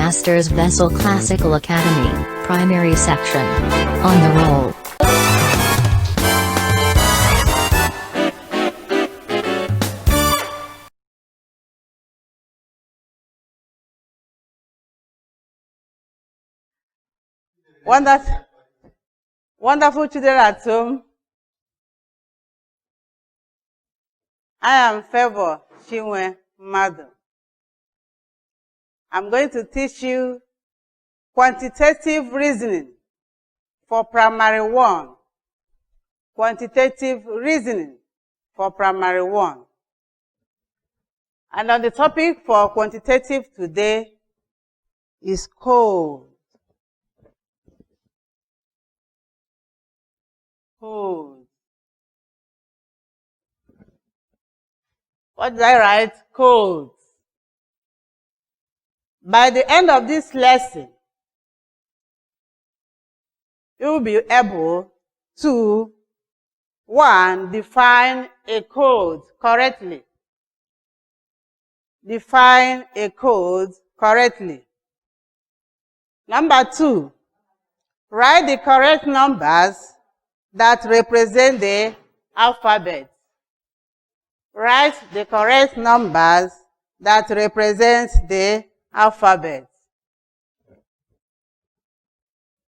Masters Vessel Classical Academy, Primary Section. On the roll. Wonderful children at home. I am Favour Chinwe Madu. I'm going to teach you quantitative reasoning for primary 1. Quantitative reasoning for primary 1. And on the topic for quantitative today is code. Code. What did I write? Code. By the end of this lesson, you will be able to 1. Define a code correctly. Define a code correctly. Number 2, write the correct numbers that represent the alphabet. Write the correct numbers that represent the alphabet.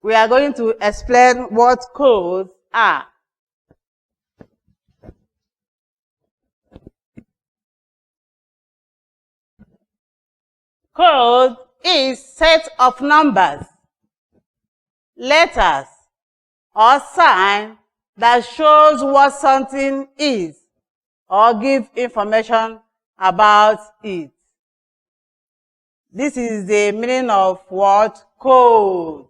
We are going to explain what codes are. Code is set of numbers, letters, or sign that shows what something is or give information about it. This is the meaning of what? Code.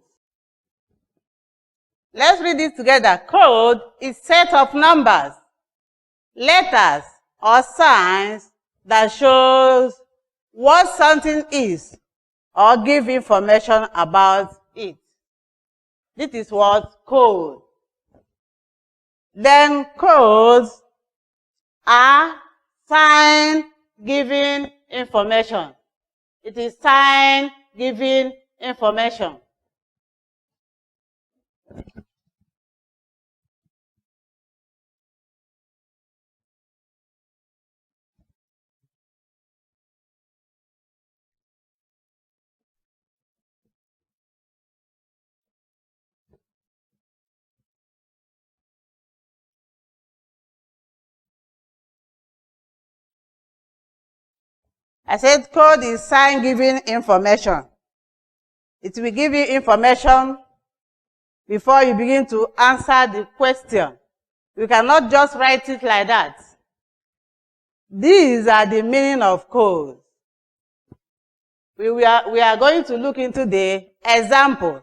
Let's read it together. Code is set of numbers, letters, or signs that shows what something is or give information about it. This is what? Code. Then codes are sign giving information. It is sign giving information. I said code is sign giving information. It will give you information before you begin to answer the question. You cannot just write it like that. These are the meaning of code. We are going to look into the example.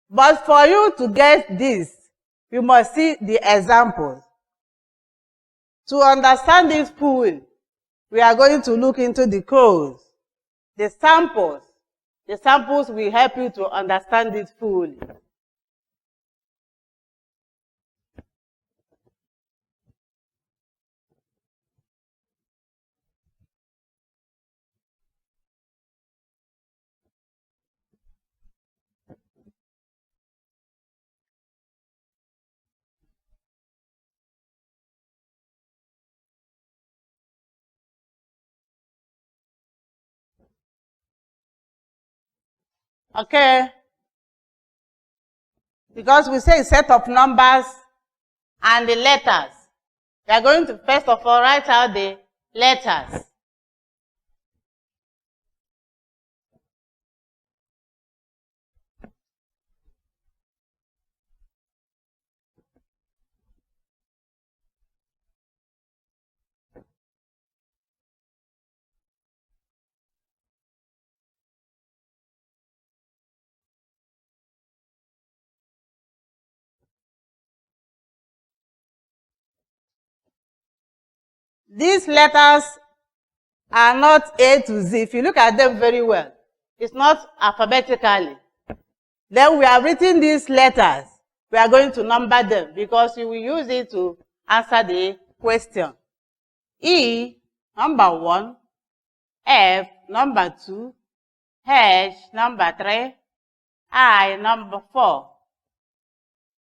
But for you to get this, you must see the examples. To understand this fully, we are going to look into the codes, the samples. The samples will help you to understand it fully. Okay? Because we say a set of numbers and the letters. We are going to first of all write out the letters. These letters are not A to Z. If you look at them very well, it's not alphabetically. Then we have written these letters. We are going to number them because you will use it to answer the question. E, number 1. F, number 2. H number 3, I number 4,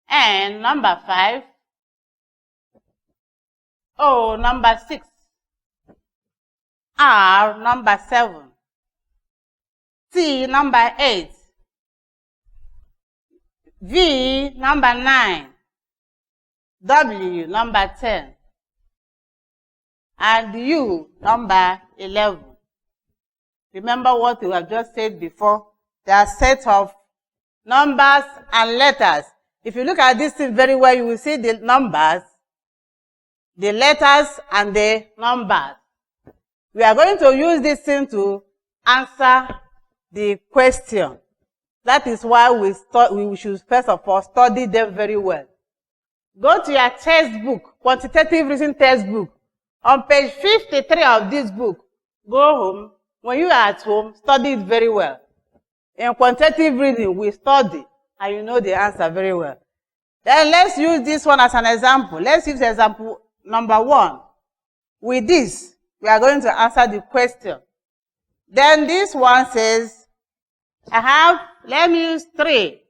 N number 5, O number 6, R number 7, T number 8, V number 9, W number 10, and U number 11. Remember what we have just said before? There are sets of numbers and letters. If you look at this thing very well, you will see the numbers, the letters, and the numbers. We are going to use this thing to answer the question. That is why we should first of all study them very well. Go to your textbook, quantitative reasoning textbook. On page 53 of this book, go home. When you are at home, study it very well. In quantitative reading, we study and you know the answer very well. Then let's use this one as an example. Let's use example number 1. With this, we are going to answer the question. Then this one says, let me use 3.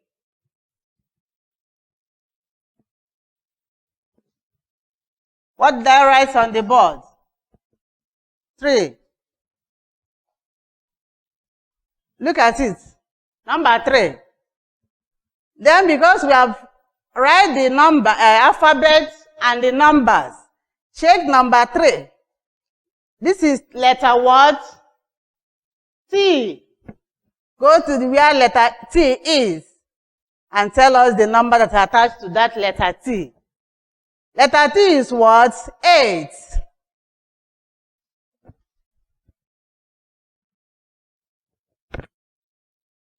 What did I write on the board? 3. Look at it. Number 3. Then because we have read the number, alphabet and the numbers, check number 3. This is letter what? T. Go to where letter T is and tell us the number that is attached to that letter T. Letter T is what? 8.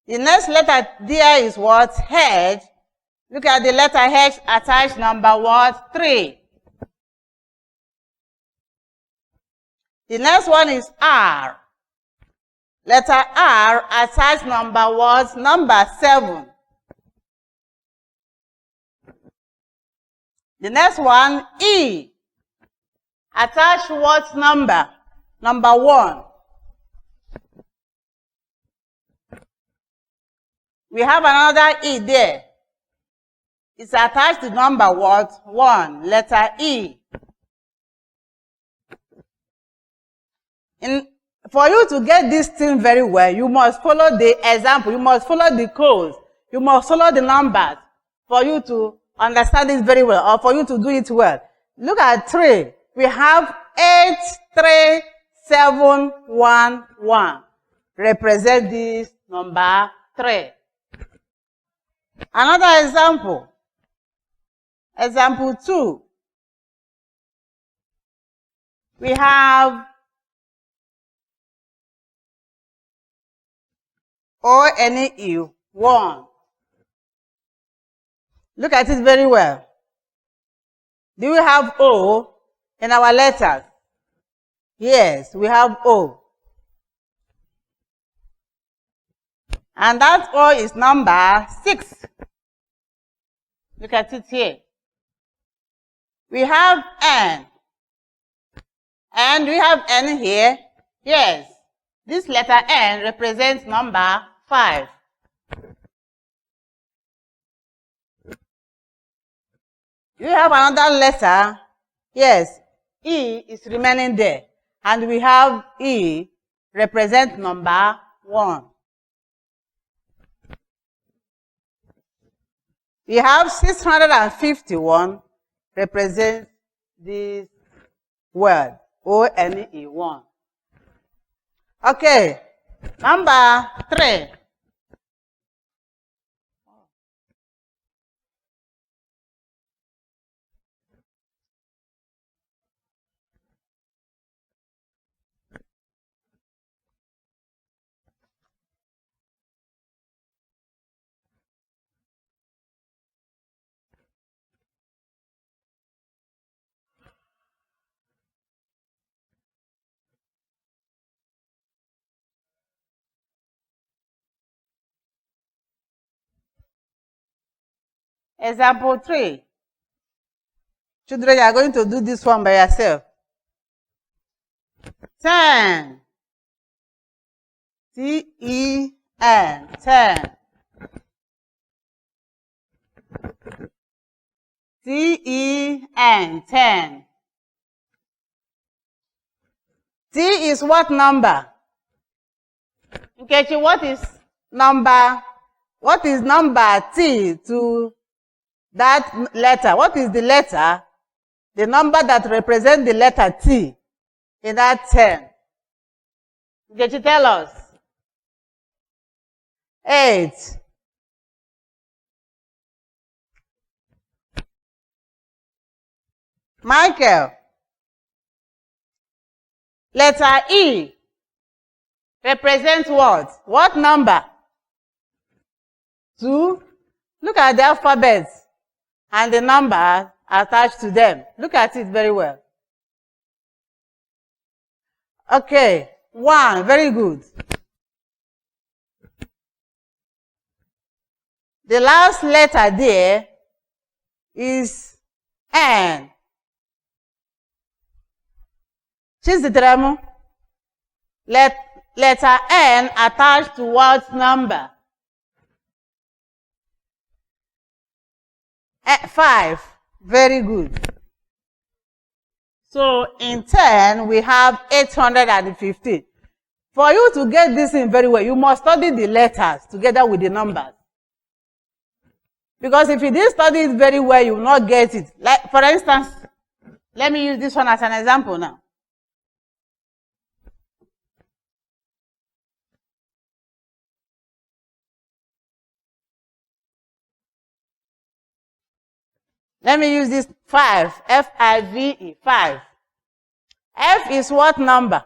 The next letter there is what? H. Look at the letter H attached number what? 3. The next one is R. Letter R attached number what? Number 7. The next one, E. Attach what number? Number 1. We have another E there. It's attached to number what? 1. Letter E. For you to get this thing very well, you must follow the example. You must follow the codes. You must follow the numbers for you to understand this very well, or for you to do it well. Look at 3. We have 8, 3, 7, 1, 1. Represent this number 3. Another example. Example 2. We have O-N-E, 1. Look at it very well. Do we have O in our letters? Yes, we have O. And that O is number 6. Look at it here. We have N. And we have N here. Yes. This letter N represents number 5. You have another letter. Yes. E is remaining there. And we have E represent number 1. We have 651 represents this word, O-N-E, 1. Okay, number 3. Example 3. Children, you are going to do this one by yourself. 10, T-E-N, 10. T-E-N, 10. T is what number? Nkechi, what is number T to that letter? What is the letter? The number that represents the letter T in that 10. Nkechi, tell us. 8. Michael. Letter E represents what? What number? 2. Look at the alphabet and the number attached to them. Look at it very well. Okay. 1. Very good. The last letter there is N. Chizitremu. Letter N attached to what number? 5. Very good. So in 10, we have 815. For you to get this in very well, you must study the letters together with the numbers. Because if you didn't study it very well, you will not get it. Like, for instance, let me use this one as an example now. Let me use this 5, F-I-V-E, 5. F is what number?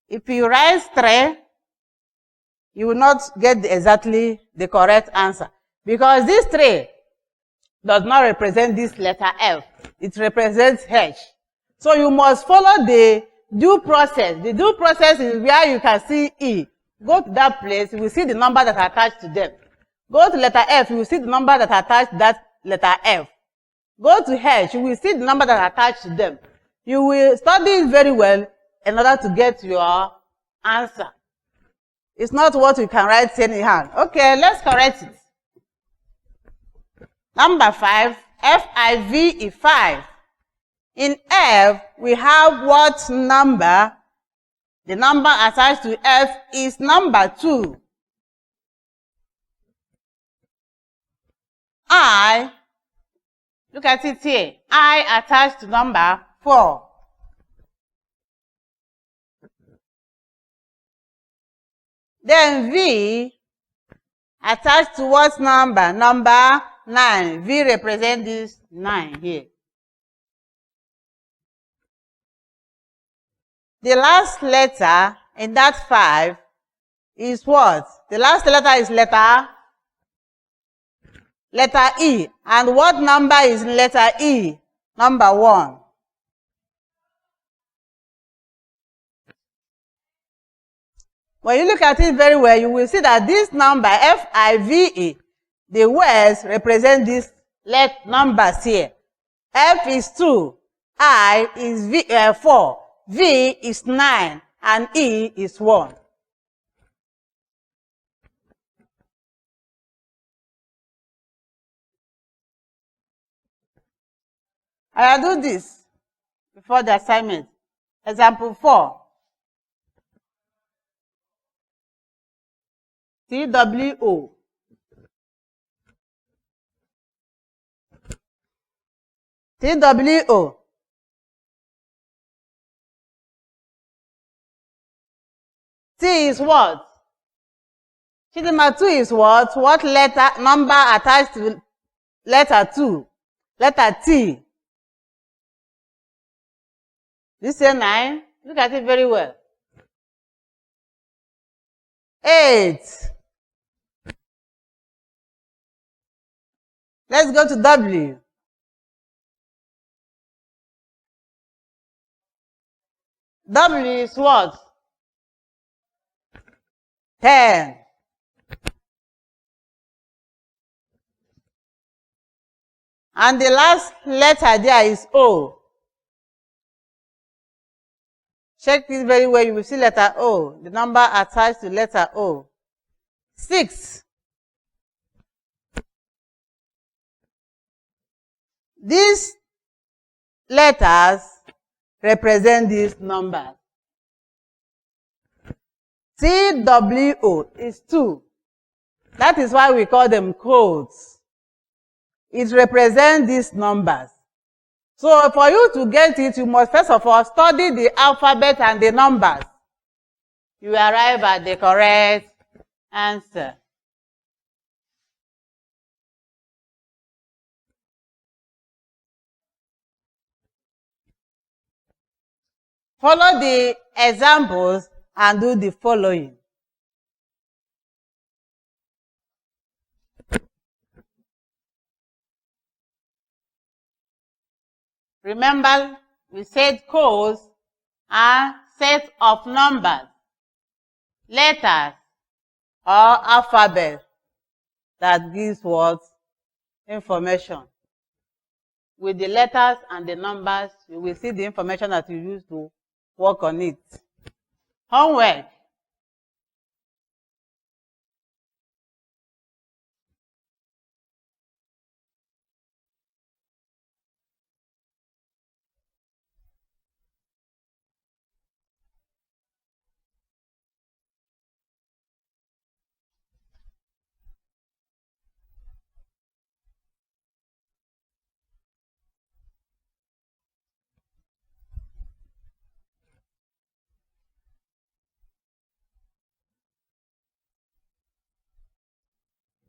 If you write 3, you will not get exactly the correct answer. Because this 3 does not represent this letter F. It represents H. So you must follow the due process. The due process is where you can see E. Go to that place, you will see the number that are attached to them. Go to letter F, you will see the number that are attached to that letter F. Go to H, you will see the number that are attached to them. You will study it very well in order to get your answer. It's not what you can write anyhow. Okay, let's correct it. Number 5, F-I-V-E, 5. In F, we have what number? The number attached to F is number 2. I, look at it here. I attached to number 4. Then V attached to what number? Number 9. V represents this 9 here. The last letter in that 5 is what? The last letter is letter E. And what number is in letter E? Number 1. When you look at it very well, you will see that this number, F-I-V-E, the words represent these numbers here. F is 2, I is 4, V is 9, and E is 1. I will do this before the assignment. Example 4. TWO. TWO. T is what? Chidima 2 is what? What letter, number attached to letter 2? Letter T. This is 9. Look at it very well. 8. Let's go to W. W is what? 10. And the last letter there is O. Check this very well. You will see letter O, the number attached to letter O. 6. These letters represent these numbers. TWO is 2. That is why we call them codes. It represents these numbers. So for you to get it, you must first of all study the alphabet and the numbers. You arrive at the correct answer. Follow the examples and do the following. Remember, we said codes are sets of numbers, letters, or alphabet that gives what? Information. With the letters and the numbers, you will see the information that you use to work on it. Homework.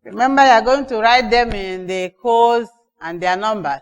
Remember, you are going to write them in the codes and their numbers.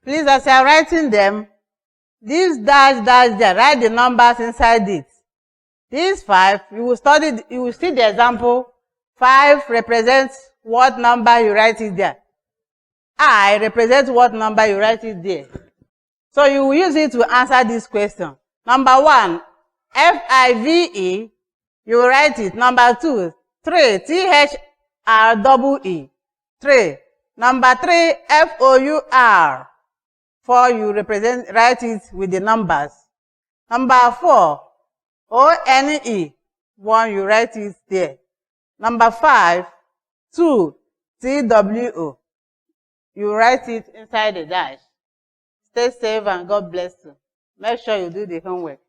Please, as you are writing them, this dash there, write the numbers inside it. These 5, you will see the example. 5 represents what number you write it there. I represents what number you write it there. So you will use it to answer this question. Number 1, FIVE, you will write it. Number 2, 3, THREE, 3. Number 3, FOUR. 4, you write it with the numbers. Number 4, ONE. 1, you write it there. Number 5, 2, TWO. You write it inside the dash. Stay safe and God bless you. Make sure you do the homework.